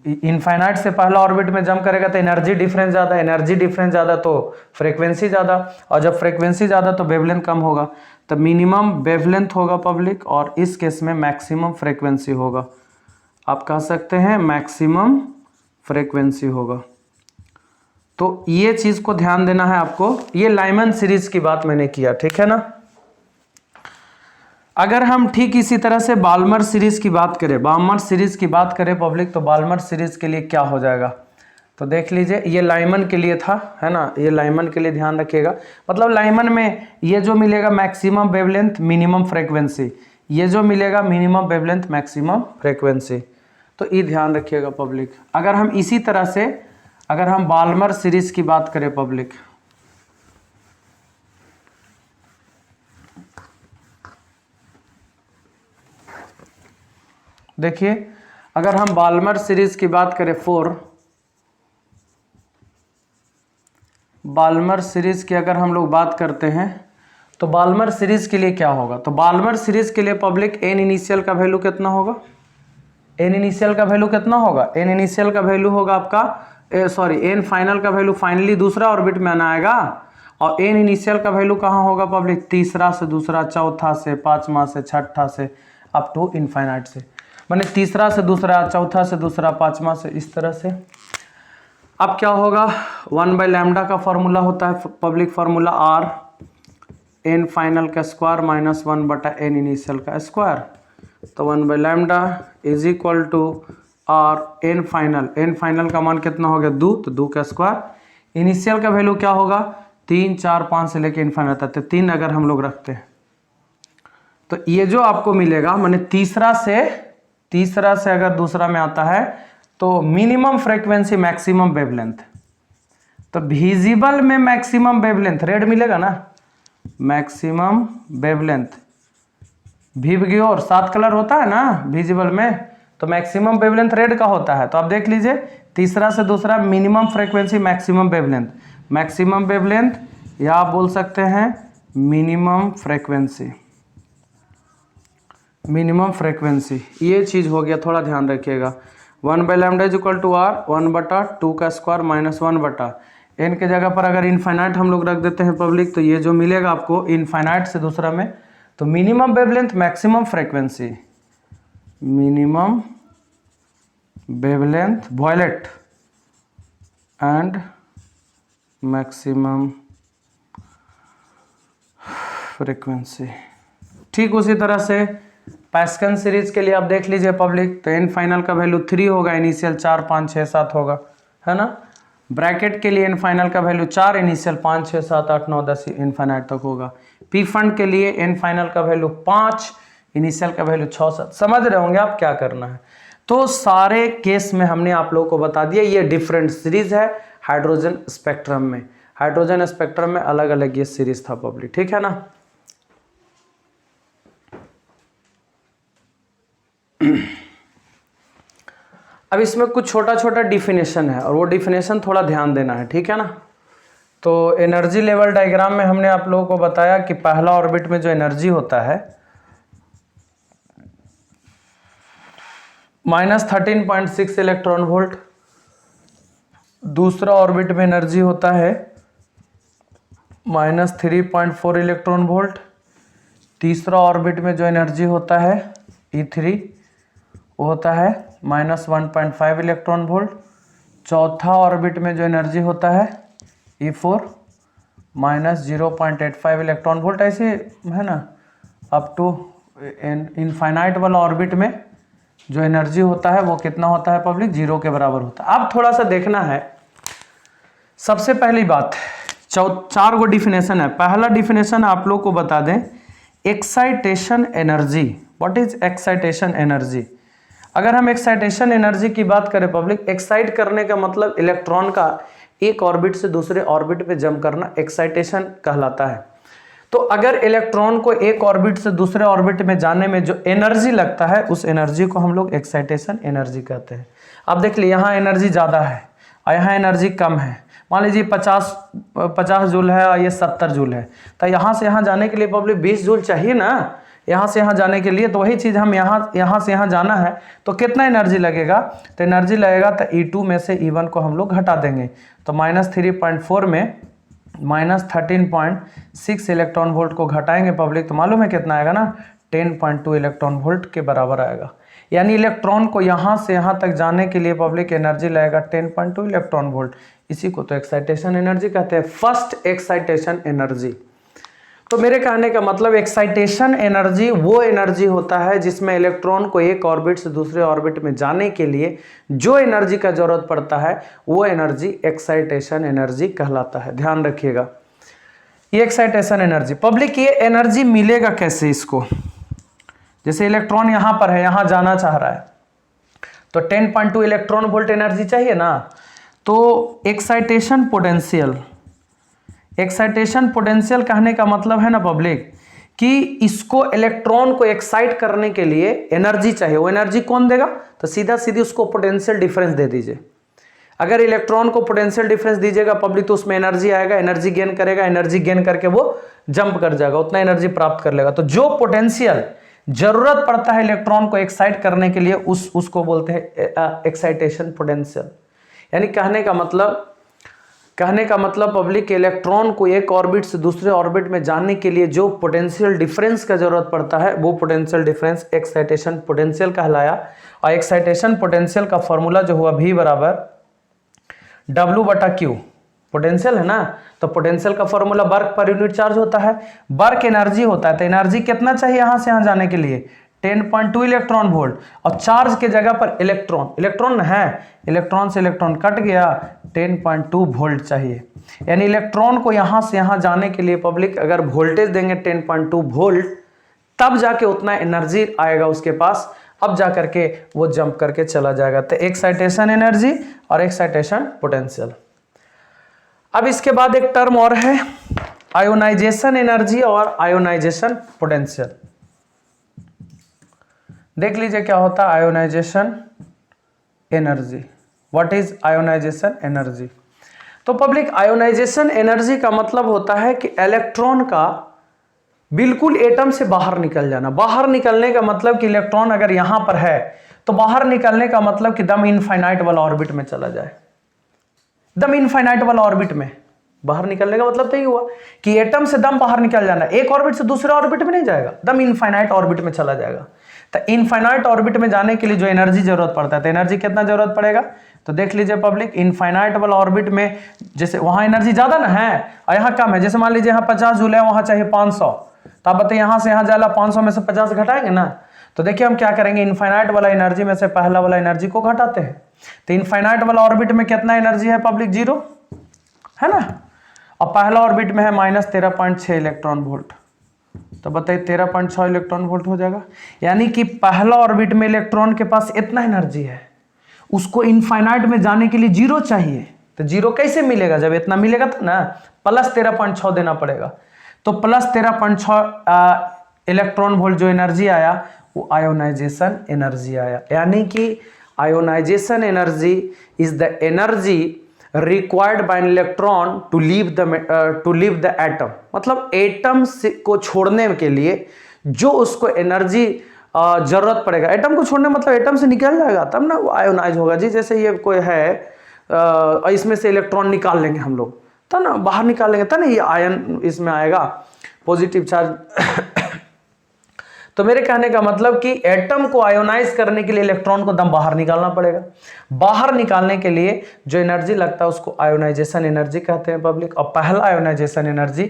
इनफाइनाइट से पहला ऑर्बिट में जंप करेगा तो एनर्जी डिफरेंस ज़्यादा, एनर्जी डिफरेंस ज़्यादा तो फ्रीक्वेंसी ज़्यादा, और जब फ्रीक्वेंसी ज़्यादा तो वेवलेंथ कम होगा, तो मिनिमम वेवलेंथ होगा पब्लिक, और इस केस में मैक्सिमम फ्रीक्वेंसी होगा। आप कह सकते हैं मैक्सिमम फ्रीक्वेंसी होगा। तो ये चीज़ को ध्यान देना है आपको। ये लाइमन सीरीज की बात मैंने किया, ठीक है ना। अगर हम ठीक इसी तरह से बाल्मर सीरीज की बात करें, बाल्मर सीरीज की बात करें पब्लिक, तो बाल्मर सीरीज के लिए क्या हो जाएगा, तो देख लीजिए, ये लाइमन के लिए था, है ना, ये लाइमन के लिए ध्यान रखिएगा। मतलब लाइमन में ये जो मिलेगा मैक्सिमम वेवलेंथ मिनिमम फ्रीक्वेंसी, ये जो मिलेगा मिनिमम वेवलेंथ मैक्सिमम फ्रीक्वेंसी, तो ये ध्यान रखिएगा पब्लिक। अगर हम इसी तरह से अगर हम बाल्मर सीरीज की बात करें पब्लिक, देखिए अगर हम बाल्मर सीरीज की बात करें बाल्मर सीरीज की अगर हम लोग बात करते हैं, तो बाल्मर सीरीज के लिए क्या होगा, तो बाल्मर सीरीज के लिए पब्लिक एन इनिशियल का वैल्यू कितना होगा, एन इनिशियल का वैल्यू कितना होगा, एन इनिशियल का वैल्यू होगा आपका सॉरी एन फाइनल का वैल्यू फाइनली दूसरा ऑर्बिट में आना आएगा, और एन इनिशियल का वैल्यू कहाँ होगा पब्लिक, तीसरा से दूसरा, चौथा से पांचवा से छठा से अप टू इनफाइनाइट से, माने तीसरा से दूसरा, चौथा से दूसरा, पांचवा से, इस तरह से। अब क्या होगा, 1/λ का फॉर्मूला होता है public, formula R N final का स्क्वायर माइनस 1/n इनिशियल का स्क्वायर, तो 1/λ is equal to R N final का मान कितना हो गया 2, तो 2 का स्क्वायर, इनिशियल का वैल्यू क्या होगा 3, 4, 5 से लेके इनफाइनाइट तक, 3 अगर हम लोग रखते हैं, तो ये जो आपको मिलेगा माने तीसरा से अगर दूसरा में आता है तो मिनिमम फ्रीक्वेंसी मैक्सिमम वेवलेंथ, तो विजिबल में मैक्सिमम वेवलेंथ रेड मिलेगा ना, मैक्सिमम वेवलेंथ विवग्योर 7 कलर होता है ना विजिबल में, तो मैक्सिमम वेवलेंथ रेड का होता है। तो आप देख लीजिए तीसरा से दूसरा मिनिमम फ्रीक्वेंसी मैक्सिमम वेवलेंथ, या आप बोल सकते हैं मिनिमम फ्रीक्वेंसी, ये चीज़ हो गया, थोड़ा ध्यान रखिएगा। 1/λ इज इक्वल टू आर 1/2 का स्क्वायर माइनस 1/n के जगह पर अगर इनफाइनाइट हम लोग रख देते हैं पब्लिक, तो ये जो मिलेगा आपको इनफाइनाइट से दूसरा में, तो minimum wavelength maximum frequency, minimum wavelength violet and maximum frequency. ठीक उसी तरह से पैस्कल सीरीज के लिए आप देख लीजिए पब्लिक, तो एन फाइनल का वैल्यू 3 होगा, इनिशियल 4, 5, 6, 7 होगा, है ना। ब्रैकेट के लिए एन फाइनल का वैल्यू 4, इनिशियल 5, 6, 7, 8, 9, 10 इनफाइनाइट तक होगा। पी फंड के लिए एन फाइनल का वैल्यू 5, इनिशियल का वैल्यू 6, 7। समझ रहे होंगे आप क्या करना है। तो सारे केस में हमने आप लोगों को बता दिया, ये डिफरेंट सीरीज है हाइड्रोजन स्पेक्ट्रम में, हाइड्रोजन स्पेक्ट्रम में अलग अलग ये सीरीज था पब्लिक, ठीक है ना। अब इसमें कुछ छोटा छोटा डिफिनेशन है, और वो डिफिनेशन थोड़ा ध्यान देना है, ठीक है ना। तो एनर्जी लेवल डायग्राम में हमने आप लोगों को बताया कि पहला ऑर्बिट में जो एनर्जी होता है -13.6 इलेक्ट्रॉन वोल्ट, दूसरा ऑर्बिट में एनर्जी होता है -3.4 इलेक्ट्रॉन वोल्ट, तीसरा ऑर्बिट में जो एनर्जी होता है E3 वो होता है -1.5 इलेक्ट्रॉन वोल्ट, चौथा ऑर्बिट में जो एनर्जी होता है E4 -0.85 इलेक्ट्रॉन वोल्ट, ऐसे है ना। अप टू इनफाइनाइट वाला ऑर्बिट में जो एनर्जी होता है वो कितना होता है पब्लिक, 0 के बराबर होता है। अब थोड़ा सा देखना है, सबसे पहली बात 4 गो डिफिनेशन है। पहला डिफिनेशन आप लोग को बता दें, excitation energy. What is excitation energy? अगर हम एक्साइटेशन एनर्जी की बात करें पब्लिक, एक्साइट करने का मतलब इलेक्ट्रॉन का एक ऑर्बिट से दूसरे ऑर्बिट पे जंप करना एक्साइटेशन कहलाता है। तो अगर इलेक्ट्रॉन को एक ऑर्बिट से दूसरे ऑर्बिट में जाने में जो एनर्जी लगता है उस एनर्जी को हम लोग एक्साइटेशन एनर्जी कहते हैं। अब देख लीजिए, यहाँ एनर्जी ज़्यादा है और यहाँ एनर्जी कम है। मान लीजिए 50 जूल है और ये 70 जूल है, तो यहाँ से यहाँ जाने के लिए पब्लिक 20 जूल चाहिए ना, यहाँ से यहाँ जाने के लिए। तो वही चीज़ हम यहाँ से यहाँ जाना है तो कितना एनर्जी लगेगा, तो एनर्जी लगेगा तो E2 में से E1 को हम लोग घटा देंगे, तो -3.4 में -13.6 इलेक्ट्रॉन वोल्ट को घटाएंगे पब्लिक, तो मालूम है कितना आएगा ना, 10.2 इलेक्ट्रॉन वोल्ट के बराबर आएगा। यानी इलेक्ट्रॉन को यहाँ से यहाँ तक जाने के लिए पब्लिक एनर्जी लगेगा 10.2 इलेक्ट्रॉन वोल्ट। इसी को तो एक्साइटेशन एनर्जी कहते हैं, फर्स्ट एक्साइटेशन एनर्जी। तो मेरे कहने का मतलब एक्साइटेशन एनर्जी वो एनर्जी होता है जिसमें इलेक्ट्रॉन को एक ऑर्बिट से दूसरे ऑर्बिट में जाने के लिए जो एनर्जी का जरूरत पड़ता है वो एनर्जी एक्साइटेशन एनर्जी कहलाता है। ध्यान रखिएगा, ये एक्साइटेशन एनर्जी। पब्लिक ये एनर्जी मिलेगा कैसे इसको? जैसे इलेक्ट्रॉन यहाँ पर है, यहाँ जाना चाह रहा है, तो 10.2 इलेक्ट्रॉन वोल्ट एनर्जी चाहिए ना। तो एक्साइटेशन पोटेंशियल, एक्साइटेशन पोटेंशियल कहने का मतलब है ना पब्लिक कि इसको इलेक्ट्रॉन को एक्साइट करने के लिए एनर्जी चाहिए। वो एनर्जी कौन देगा? तो सीधा सीधी उसको पोटेंशियल डिफरेंस दे दीजिए। अगर इलेक्ट्रॉन को पोटेंशियल डिफरेंस दीजिएगा पब्लिक तो उसमें एनर्जी आएगा, एनर्जी गेन करेगा, एनर्जी गेन करके वो जंप कर जाएगा, उतना एनर्जी प्राप्त कर लेगा। तो जो पोटेंशियल जरूरत पड़ता है इलेक्ट्रॉन को एक्साइट करने के लिए उसको बोलते हैं एक्साइटेशन पोटेंशियल। यानी कहने का मतलब पब्लिक इलेक्ट्रॉन को एक ऑर्बिट से दूसरे ऑर्बिट में जाने के लिए जो पोटेंशियल डिफरेंस का जरूरत पड़ता है वो पोटेंशियल डिफरेंस एक्साइटेशन पोटेंशियल कहलाया। और एक्साइटेशन पोटेंशियल का फॉर्मूला जो हुआ V = W/Q। पोटेंशियल है ना, तो पोटेंशियल का formula work per unit charge होता है, वर्क एनर्जी होता है। तो एनर्जी कितना चाहिए यहाँ से यहाँ जाने के लिए? 10.2 इलेक्ट्रॉन वोल्ट। और चार्ज के जगह पर इलेक्ट्रॉन है, इलेक्ट्रॉन से इलेक्ट्रॉन कट गया, 10.2 वोल्ट चाहिए। यानी इलेक्ट्रॉन को यहाँ से यहाँ जाने के लिए पब्लिक अगर वोल्टेज देंगे 10.2 वोल्ट, तब जाके उतना एनर्जी आएगा उसके पास, अब जा करके वो जंप करके चला जाएगा। तो एक्साइटेशन एनर्जी और एक्साइटेशन पोटेंशियल। अब इसके बाद एक टर्म और है आयोनाइजेशन एनर्जी और आयोनाइजेशन पोटेंशियल। देख लीजिए क्या होता है ionization energy. What is ionization energy? तो पब्लिक आयोनाइजेशन एनर्जी का मतलब होता है कि इलेक्ट्रॉन का बिल्कुल एटम से बाहर निकल जाना। बाहर निकलने का मतलब कि इलेक्ट्रॉन अगर यहां पर है तो बाहर निकलने का मतलब कि दम इनफाइनाइट वाला ऑर्बिट में चला जाए। दम इनफाइनाइट वाला ऑर्बिट में बाहर निकलने का मतलब तो ये हुआ कि एटम से दम बाहर निकल जाना, एक ऑर्बिट से दूसरे ऑर्बिट में नहीं जाएगा, दम इनफाइनाइट ऑर्बिट में चला जाएगा। तो इनफाइनाइट ऑर्बिट में जाने के लिए जो एनर्जी जरूरत पड़ता है, तो एनर्जी कितना जरूरत पड़ेगा? तो देख लीजिए पब्लिक, इनफाइनाइट वाला ऑर्बिट में जैसे वहां एनर्जी ज्यादा ना है और यहाँ कम है। जैसे मान लीजिए यहाँ 50 जूल है, वहां चाहिए 500, तो आप बताइए यहाँ से यहाँ जाला 500 में से 50 घटाएंगे ना। तो देखिए हम क्या करेंगे, इनफाइनाइट वाला एनर्जी में से पहला वाला एनर्जी को घटाते हैं। तो इनफाइनाइट वाला ऑर्बिट में कितना एनर्जी है पब्लिक? 0 है ना, और पहला ऑर्बिट में है -13.6 इलेक्ट्रॉन वोल्ट। तो बताइए 13.6 इलेक्ट्रॉन वोल्ट हो जाएगा। यानी कि पहला ऑर्बिट में इलेक्ट्रॉन के पास इतना एनर्जी है, उसको इनफाइनाइट में जाने के लिए 0 चाहिए। तो 0 कैसे मिलेगा? जब इतना मिलेगा तो ना +13.6 देना पड़ेगा। तो +13.6 इलेक्ट्रॉन वोल्ट जो एनर्जी आया वो आयोनाइजेशन एनर्जी आया। यानी कि ionization energy is the energy required by an electron to leave the atom. मतलब एटम को छोड़ने के लिए जो उसको एनर्जी जरूरत पड़ेगा, एटम को छोड़ने मतलब एटम से निकल जाएगा तब ना वो आयोनाइज होगा। जी जैसे ये कोई है इसमें से इलेक्ट्रॉन निकाल लेंगे हम लोग, तब ना बाहर निकाल लेंगे, तब ना ये आयन इसमें आएगा, पॉजिटिव चार्ज। तो मेरे कहने का मतलब कि एटम को आयोनाइज करने के लिए इलेक्ट्रॉन को दम बाहर निकालना पड़ेगा। बाहर निकालने के लिए जो एनर्जी लगता है उसको आयोनाइजेशन एनर्जी कहते हैं पब्लिक। और पहला आयोनाइजेशन एनर्जी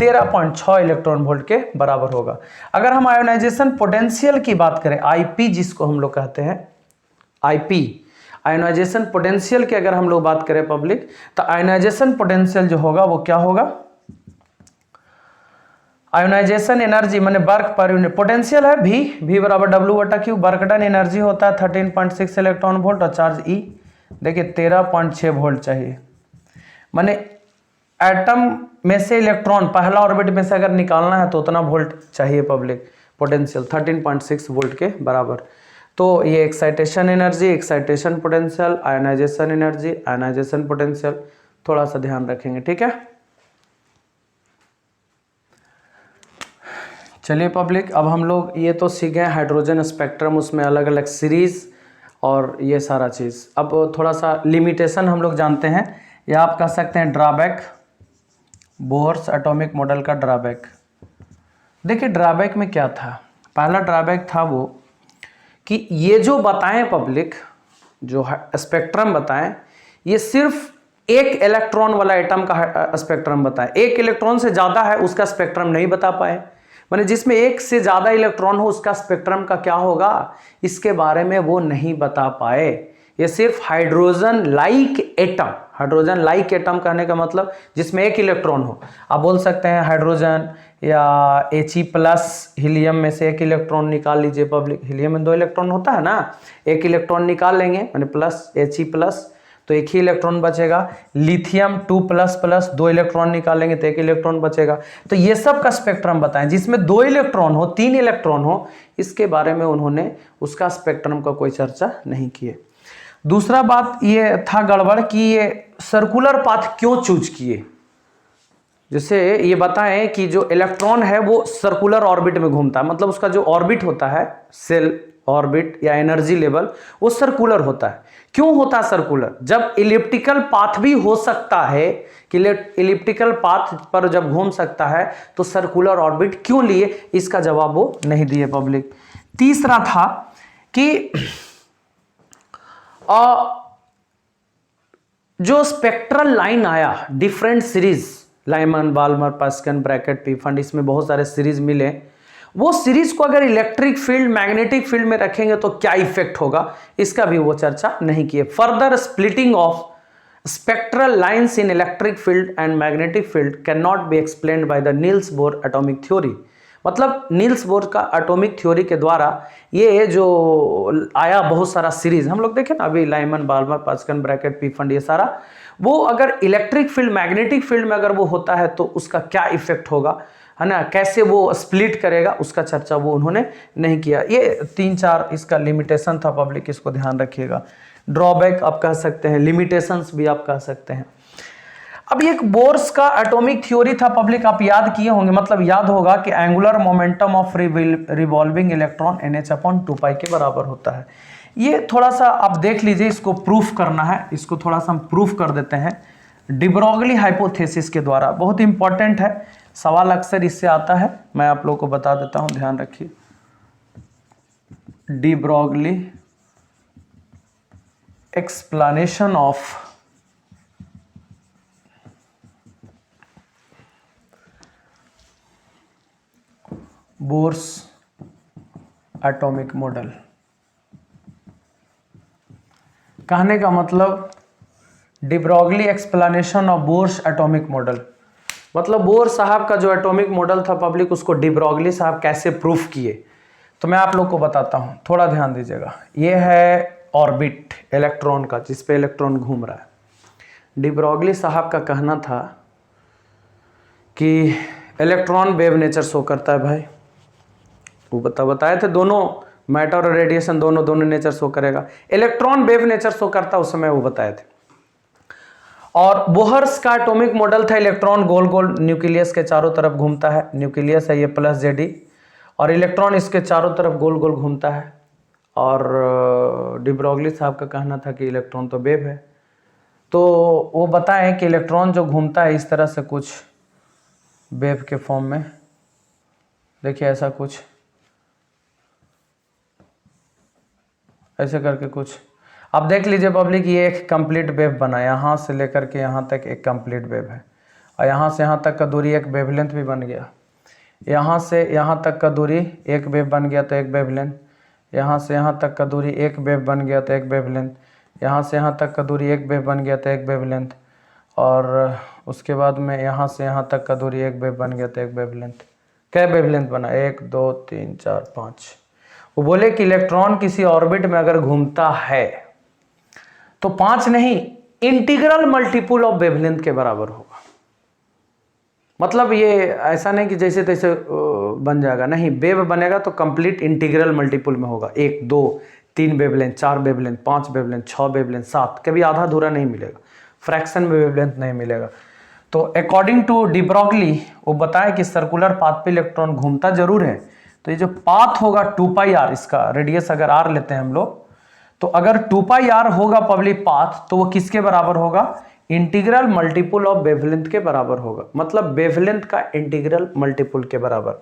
13.6 इलेक्ट्रॉन वोल्ट के बराबर होगा। अगर हम आयोनाइजेशन पोटेंशियल की बात करें, आईपी जिसको हम लोग कहते हैं, आईपी आयोनाइजेशन पोटेंशियल की अगर हम लोग बात करें पब्लिक, तो आयोनाइजेशन पोटेंशियल जो होगा वो क्या होगा, आयोनाइजेशन एनर्जी माने वर्क पर यूनिट, पोटेंशियल है V बराबर W/Q, वर्क डन एनर्जी होता है 13.6 इलेक्ट्रॉन वोल्ट और चार्ज E देखिए 13.6 वोल्ट चाहिए। माने एटम में से इलेक्ट्रॉन पहला ऑर्बिट में से अगर निकालना है तो उतना वोल्ट चाहिए पब्लिक, पोटेंशियल 13.6 वोल्ट के बराबर। तो ये excitation energy, excitation potential, ionization energy, ionization potential, थोड़ा सा ध्यान रखेंगे, ठीक है। चलिए पब्लिक, अब हम लोग ये तो सीख गए हाइड्रोजन स्पेक्ट्रम, उसमें अलग अलग सीरीज और ये सारा चीज़। अब थोड़ा सा लिमिटेशन हम लोग जानते हैं, या आप कह सकते हैं ड्रॉबैक, बोर्स एटॉमिक मॉडल का ड्रॉबैक। देखिए ड्रॉबैक में क्या था, पहला ड्रॉबैक था वो कि ये जो बताएं पब्लिक, जो स्पेक्ट्रम बताएं, ये सिर्फ एक इलेक्ट्रॉन वाला एटम का स्पेक्ट्रम बताएं, एक इलेक्ट्रॉन से ज़्यादा है उसका स्पेक्ट्रम नहीं बता पाए। माने जिसमें एक से ज़्यादा इलेक्ट्रॉन हो उसका स्पेक्ट्रम का क्या होगा, इसके बारे में वो नहीं बता पाए। ये सिर्फ hydrogen like atom, hydrogen like atom कहने का मतलब जिसमें एक इलेक्ट्रॉन हो, आप बोल सकते हैं हाइड्रोजन या He+ हीलियम में से एक इलेक्ट्रॉन निकाल लीजिए पब्लिक, हीलियम में 2 इलेक्ट्रॉन होता है ना, एक इलेक्ट्रॉन निकाल लेंगे माने प्लस He+, तो एक ही इलेक्ट्रॉन बचेगा। लिथियम 2++, 2 इलेक्ट्रॉन निकालेंगे तो एक इलेक्ट्रॉन बचेगा। तो ये सब का स्पेक्ट्रम बताएं जिसमें 2 इलेक्ट्रॉन हो, 3 इलेक्ट्रॉन हो, इसके बारे में उन्होंने उसका स्पेक्ट्रम का कोई चर्चा नहीं किए। दूसरा बात ये था गड़बड़ कि ये सर्कुलर पाथ क्यों चूज किए, जैसे ये बताएं कि जो इलेक्ट्रॉन है वो सर्कुलर ऑर्बिट में घूमता है, मतलब उसका जो ऑर्बिट होता है, सेल ऑर्बिट या एनर्जी लेवल, वो सर्कुलर होता है। क्यों होता है सर्कुलर, जब इलिप्टिकल पाथ भी हो सकता है कि इलिप्टिकल पाथ पर जब घूम सकता है तो सर्कुलर ऑर्बिट क्यों लिए, इसका जवाब वो नहीं दिए पब्लिक। तीसरा था कि जो स्पेक्ट्रल लाइन आया, different series, Lyman, Balmer, Paschen, Brackett, Pfund, इसमें बहुत सारे सीरीज मिले, वो सीरीज को अगर इलेक्ट्रिक फील्ड, मैग्नेटिक फील्ड में रखेंगे तो क्या इफेक्ट होगा, इसका भी वो चर्चा नहीं किए। Further splitting of spectral lines in electric field and magnetic field can not be explained by the Niels Bohr atomic theory, मतलब नील्स बोर का एटॉमिक थ्योरी के द्वारा ये जो आया बहुत सारा सीरीज, हम लोग देखें ना अभी लाइमन, बाल्मर, पास्कन, ब्रैकेट, पीफंड, ये सारा, वो अगर इलेक्ट्रिक फील्ड, मैग्नेटिक फील्ड में अगर वो होता है तो उसका क्या इफेक्ट होगा, है ना, कैसे वो स्प्लिट करेगा, उसका चर्चा वो उन्होंने नहीं किया। ये 3-4 इसका लिमिटेशन था पब्लिक, इसको ध्यान रखिएगा। ड्रॉबैक आप कह सकते हैं, लिमिटेशंस भी आप कह सकते हैं। अब एक बोर्स का एटॉमिक थ्योरी था पब्लिक, आप याद किए होंगे, मतलब याद होगा कि angular momentum of revolving electron NH/2π के बराबर होता है। ये थोड़ा सा आप देख लीजिए, इसको प्रूफ करना है, इसको थोड़ा सा हम प्रूफ कर देते हैं डी ब्रॉगली हाइपोथेसिस के द्वारा। बहुत इंपॉर्टेंट है, सवाल अक्सर इससे आता है, मैं आप लोगों को बता देता हूं, ध्यान रखिए। De Broglie explanation of Bohr's atomic model, कहने का मतलब de Broglie explanation of Bohr's atomic model, मतलब बोर साहब का जो एटॉमिक मॉडल था पब्लिक, उसको डी ब्रॉगली साहब कैसे प्रूफ किए, तो मैं आप लोग को बताता हूं, थोड़ा ध्यान दीजिएगा। ये है ऑर्बिट इलेक्ट्रॉन का, जिस पे इलेक्ट्रॉन घूम रहा है। डी ब्रॉगली साहब का कहना था कि इलेक्ट्रॉन वेव नेचर शो करता है भाई, वो बताए थे, दोनों मैटर और रेडिएशन दोनों नेचर शो करेगा। इलेक्ट्रॉन वेव नेचर शो करता, उस समय वो बताए थे। और बोहर्स का एटॉमिक मॉडल था, इलेक्ट्रॉन गोल गोल न्यूक्लियस के चारों तरफ घूमता है, न्यूक्लियस है ये प्लस Jd, और इलेक्ट्रॉन इसके चारों तरफ गोल गोल घूमता है। और डी ब्रॉगली साहब का कहना था कि इलेक्ट्रॉन तो वेव है। तो वो बताएं कि इलेक्ट्रॉन जो घूमता है इस तरह से कुछ वेव के फॉर्म में, देखिए ऐसा कुछ, ऐसे करके कुछ आप देख लीजिए पब्लिक, ये एक कंप्लीट वेव बना, यहाँ से लेकर के यहाँ तक एक कंप्लीट वेव है। और यहाँ से यहाँ तक का दूरी एक वेवलेंथ भी बन गया। यहाँ से यहाँ तक का दूरी एक वेव बन गया तो एक वेवलेंथ, यहाँ से यहाँ तक का दूरी एक वेव बन गया तो एक वेवलेंथ, यहाँ से यहाँ तक का दूरी एक वेव बन गया तो एक वेवलेंथ, और उसके बाद में यहाँ से यहाँ तक का दूरी एक वेव बन गया तो एक वेवलेंथ। क्या वेवलेंथ बना? 1 2 3 4 5। वो बोले कि इलेक्ट्रॉन किसी ऑर्बिट में अगर घूमता है तो 5 नहीं, इंटीग्रल मल्टीपल ऑफ वेवलेंथ के बराबर होगा। मतलब ये ऐसा नहीं कि जैसे तैसे बन जाएगा, नहीं, वेव बनेगा तो कंप्लीट इंटीग्रल मल्टीपल में होगा। 1 2 3 वेवलेंथ, 4 वेवलेंथ, 5 वेवलेंथ, 6 वेवलेंथ, 7, कभी आधा अधूरा नहीं मिलेगा, फ्रैक्शन में वेवलेंथ नहीं मिलेगा। तो अकॉर्डिंग टू डी ब्रॉगली वो बताया कि सर्कुलर पाथ पे इलेक्ट्रॉन घूमता जरूर है। तो ये जो पाथ होगा 2πr, इसका रेडियस अगर r लेते हैं हम लोग, तो अगर 2πr होगा पब्लिक पाथ तो वो किसके बराबर होगा? इंटीग्रल मल्टीपल ऑफ वेवलेंथ के बराबर होगा। मतलब वेवलेंथ का इंटीग्रल मल्टीपल के बराबर।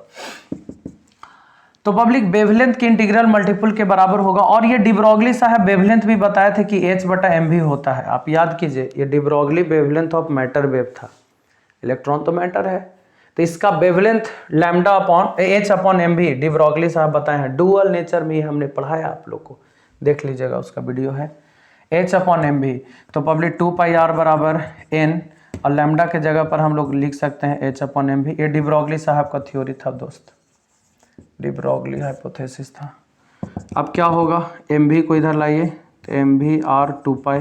तो पब्लिक वेवलेंथ के इंटीग्रल मल्टीपल के बराबर होगा। और ये डी ब्रॉगली साहब वेवलेंथ भी बताए थे कि h/mv होता है। आप याद कीजिए, ये de Broglie wavelength of matter wave था। इलेक्ट्रॉन तो मैटर है, तो इसका wavelength lambda upon h/mv de Broglie साहब बताए हैं। डुअल नेचर में हमने पढ़ाया, आप लोग को देख लीजिएगा, उसका वीडियो है। h/mv तो पब्लिक 2πr बराबर n, और लैम्डा के जगह पर हम लोग लिख सकते हैं h/mv। ये डी ब्रॉगली साहब का थ्योरी था दोस्त, डी ब्रॉगली हाइपोथेसिस था। अब क्या होगा? mv को इधर लाइए तो mv r 2π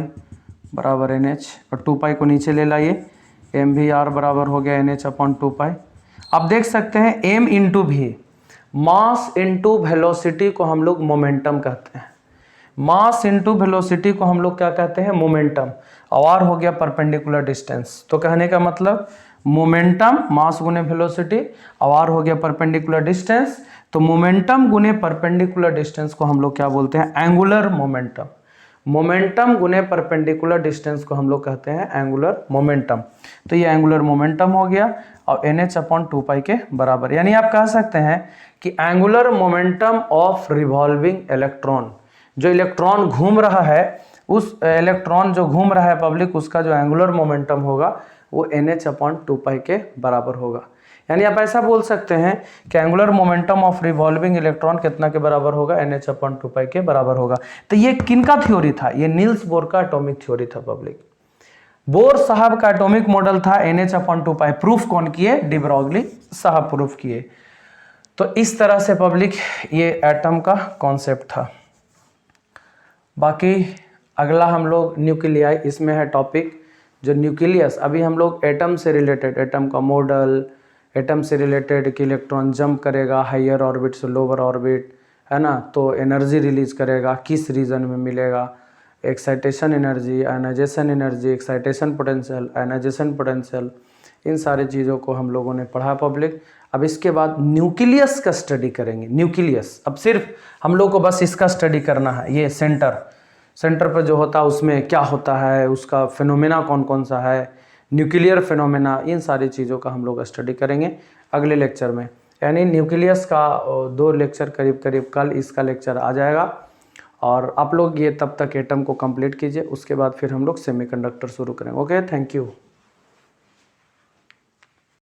बराबर nh, और 2π को नीचे ले लाइए, mv r बराबर हो गया nh/2π। अब देख सकते हैं m इंटू भी, मास इंटू वेलोसिटी को हम लोग मोमेंटम कहते हैं। मास इंटू वेलोसिटी को हम लोग क्या कहते हैं? मोमेंटम। और हो गया परपेंडिकुलर डिस्टेंस। तो कहने का मतलब मोमेंटम मास गुने वेलोसिटी, और हो गया परपेंडिकुलर डिस्टेंस। तो मोमेंटम गुने परपेंडिकुलर डिस्टेंस को हम लोग क्या बोलते हैं? Angular momentum. मोमेंटम गुने परपेंडिकुलर डिस्टेंस को हम लोग कहते हैं एंगुलर मोमेंटम। तो ये एंगुलर मोमेंटम हो गया और nh/2π के बराबर। यानी आप कह सकते हैं कि angular momentum of revolving electron, जो इलेक्ट्रॉन घूम रहा है, उस इलेक्ट्रॉन जो घूम रहा है पब्लिक, उसका जो एंगुलर मोमेंटम होगा वो nh/2π के बराबर होगा। यानी आप ऐसा बोल सकते हैं कि angular momentum of revolving electron कितना के बराबर होगा? nh/2π के बराबर होगा। तो ये किनका थ्योरी था? ये नील्स बोर का एटॉमिक थ्योरी था पब्लिक। बोर साहब का एटॉमिक मॉडल था nh/2π। प्रूफ कौन किए? डी ब्रॉगली साहब प्रूफ किए। तो इस तरह से पब्लिक ये एटम का कॉन्सेप्ट था। बाकी अगला हम लोग न्यूक्लियाई, इसमें है टॉपिक जो न्यूक्लियस। अभी हम लोग एटम से रिलेटेड, एटम का मॉडल, एटम से रिलेटेड कि इलेक्ट्रॉन जंप करेगा हायर ऑर्बिट से लोअर ऑर्बिट, है ना, तो एनर्जी रिलीज करेगा, किस रीजन में मिलेगा, excitation energy, ionization energy, excitation potential, ionization potential, इन सारी चीज़ों को हम लोगों ने पढ़ा पब्लिक। अब इसके बाद न्यूक्लियस का स्टडी करेंगे। न्यूक्लियस अब सिर्फ हम लोग को बस इसका स्टडी करना है। ये सेंटर पर जो होता है उसमें क्या होता है, उसका फिनोमेना कौन कौन सा है, न्यूक्लियर फिनोमेना, इन सारी चीज़ों का हम लोग स्टडी करेंगे अगले लेक्चर में। यानी न्यूक्लियस का 2 लेक्चर करीब करीब कल इसका लेक्चर आ जाएगा। और आप लोग ये तब तक एटम को कंप्लीट कीजिए, उसके बाद फिर हम लोग सेमीकंडक्टर शुरू करेंगे। Okay, thank you.